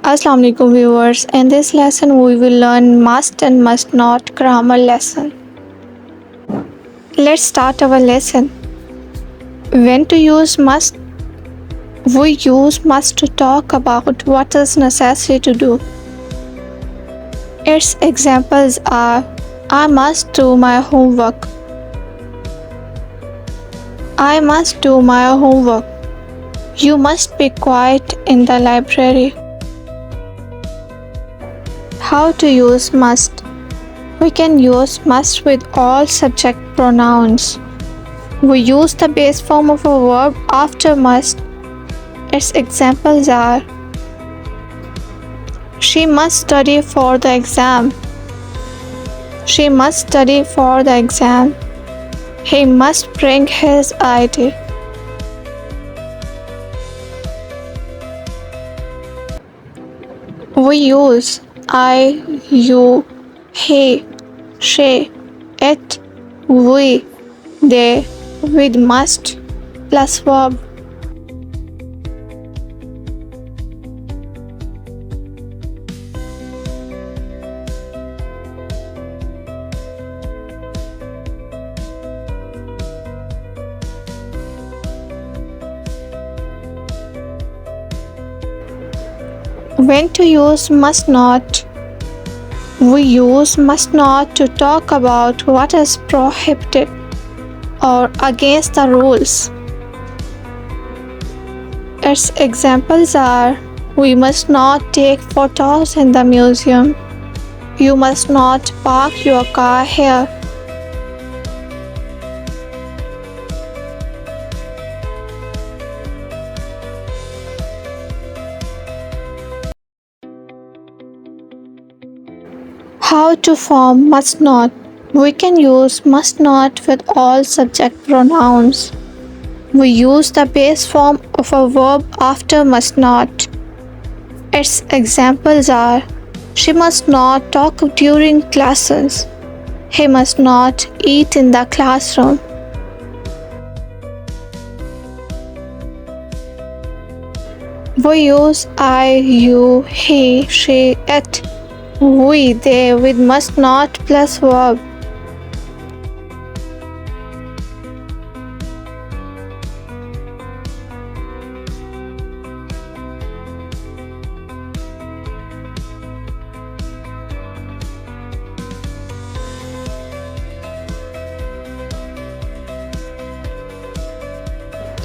Assalamu alaikum viewers. In this lesson we will learn must and must not grammar lesson. Let's start our lesson. When to use must? We use must to talk about what is necessary to do. Its examples are I must do my homework. I must do my homework. You must be quiet in the library. How to use must? We can use must with all subject pronouns. We use the base form of a verb after must. Its examples are She must study for the exam. She must study for the exam. He must bring his ID. We use I, you, he, she, it, we, they with must plus verb. When to use must not? We use must not to talk about what is prohibited or against the rules. Its examples are We must not take photos in the museum. You must not park your car here. How to form must not? We can use must not with all subject pronouns. We use the base form of a verb after must not. Its examples are She must not talk during classes. He must not eat in the classroom. We use I, you, he, she, it, we, they with must not plus verb.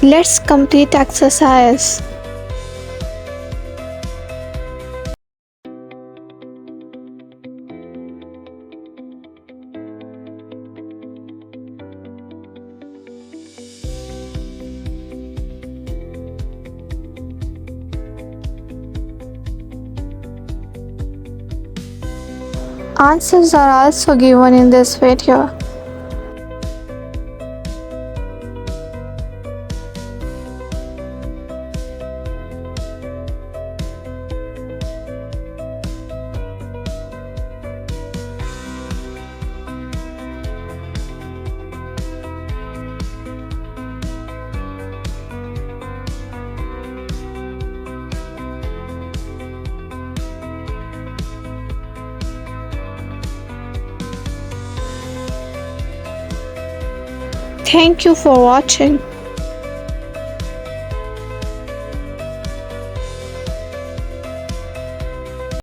Let's complete exercise. Answers are also given in this video. Thank you for watching.